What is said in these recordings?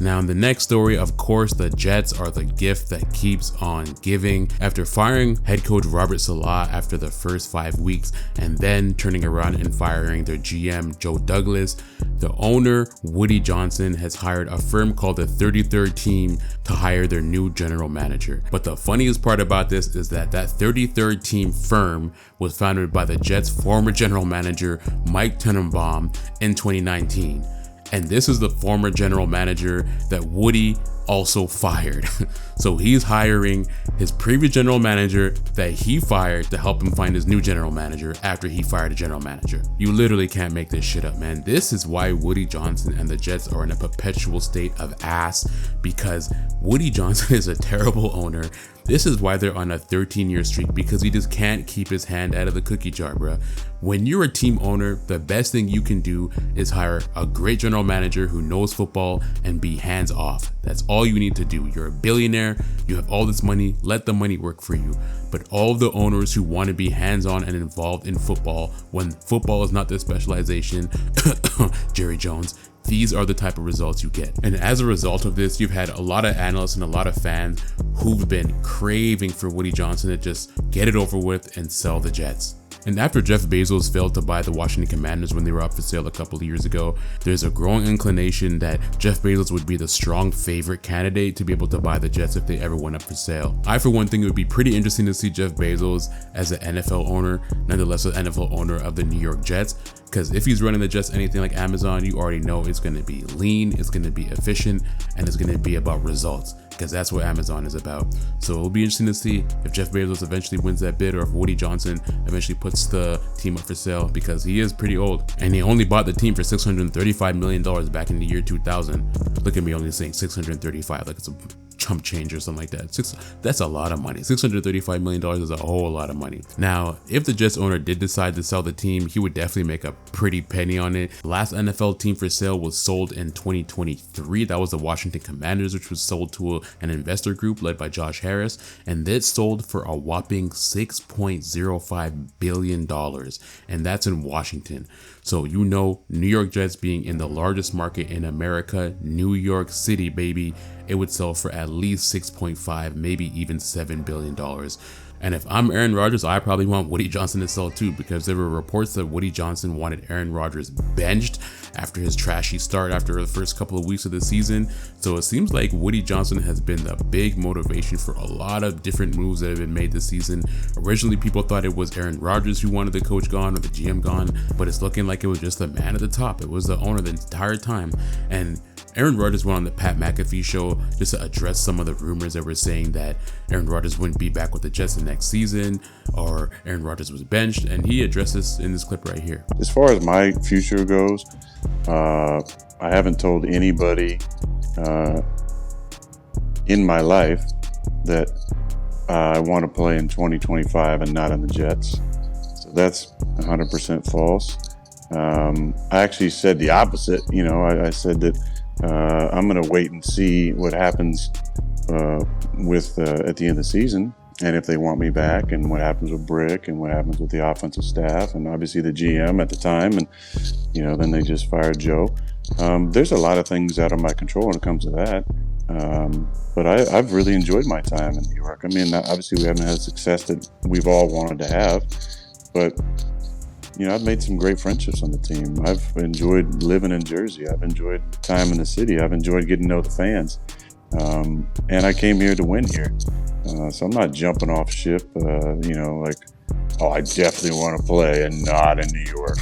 Now in the next story, of course, the Jets are the gift that keeps on giving. After firing head coach Robert Saleh after the first 5 weeks and then turning around and firing their GM Joe Douglas, the owner Woody Johnson has hired a firm called the 33rd Team to hire their new general manager. But the funniest part about this is that 33rd Team firm was founded by the Jets' former general manager Mike Tenenbaum in 2019. And this is the former general manager that Woody also fired. So he's hiring his previous general manager that he fired to help him find his new general manager after he fired a general manager. You literally can't make this shit up, man. This is why Woody Johnson and the Jets are in a perpetual state of ass, because Woody Johnson is a terrible owner. This is why they're on a 13-year streak, because he just can't keep his hand out of the cookie jar, bruh. When you're a team owner, the best thing you can do is hire a great general manager who knows football and be hands off. That's all you need to do. You're a billionaire, you have all this money, let the money work for you. But all the owners who want to be hands-on and involved in football when football is not their specialization, Jerry Jones, these are the type of results you get. And as a result of this, you've had a lot of analysts and a lot of fans who've been craving for Woody Johnson to just get it over with and sell the Jets. And after Jeff Bezos failed to buy the Washington Commanders when they were up for sale a couple of years ago, there's a growing inclination that Jeff Bezos would be the strong favorite candidate to be able to buy the Jets if they ever went up for sale. I, for one thing, it would be pretty interesting to see Jeff Bezos as an NFL owner, nonetheless an NFL owner of the New York Jets, because if he's running the Jets anything like Amazon, you already know it's going to be lean, it's going to be efficient, and it's going to be about results, because that's what Amazon is about. So it'll be interesting to see if Jeff Bezos eventually wins that bid, or if Woody Johnson eventually puts the team up for sale, because he is pretty old and he only bought the team for $635 million back in the year 2000. Look at me only saying 635 like it's a chump change or something like that. That's a lot of money. $635 million is a whole lot of money. Now, if the Jets owner did decide to sell the team, he would definitely make a pretty penny on it. The last NFL team for sale was sold in 2023. That was the Washington Commanders, which was sold to an investor group led by Josh Harris, and that sold for a whopping $6.05 billion, and that's in Washington. So you know, New York Jets being in the largest market in America, New York City, baby, it would sell for at least 6.5, maybe even $7 billion. And if I'm Aaron Rodgers, I probably want Woody Johnson to sell too, because there were reports that Woody Johnson wanted Aaron Rodgers benched after his trashy start after the first couple of weeks of the season. So it seems like Woody Johnson has been the big motivation for a lot of different moves that have been made this season. Originally, people thought it was Aaron Rodgers who wanted the coach gone or the GM gone, but it's looking like it was just the man at the top. It was the owner the entire time. And Aaron Rodgers went on the Pat McAfee show just to address some of the rumors that were saying that Aaron Rodgers wouldn't be back with the Jets the next season, or Aaron Rodgers was benched, and he addressed this in this clip right here. As far as my future goes, I haven't told anybody in my life that I want to play in 2025 and not on the Jets. So that's 100% false. I actually said the opposite. You know, I said that I'm going to wait and see what happens with at the end of the season, and if they want me back, and what happens with Brick, and what happens with the offensive staff, and obviously the GM at the time, and you know, then they just fired Joe. There's a lot of things out of my control when it comes to that, but I've really enjoyed my time in New York. I mean, obviously we haven't had the success that we've all wanted to have, but you know, I've made some great friendships on the team. I've enjoyed living in Jersey. I've enjoyed time in the city. I've enjoyed getting to know the fans. And I came here to win here. So I'm not jumping off ship, you know, like, oh, I definitely want to play and not in New York.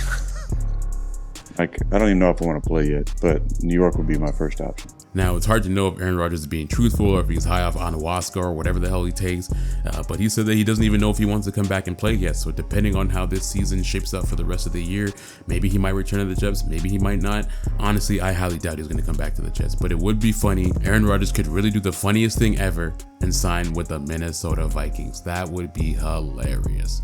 Like, I don't even know if I want to play yet, but New York would be my first option. Now, it's hard to know if Aaron Rodgers is being truthful or if he's high off ayahuasca or whatever the hell he takes, but he said that he doesn't even know if he wants to come back and play yet. So depending on how this season shapes up for the rest of the year, maybe he might return to the Jets, maybe he might not. Honestly, I highly doubt he's going to come back to the Jets, but it would be funny. Aaron Rodgers could really do the funniest thing ever and sign with the Minnesota Vikings. That would be hilarious.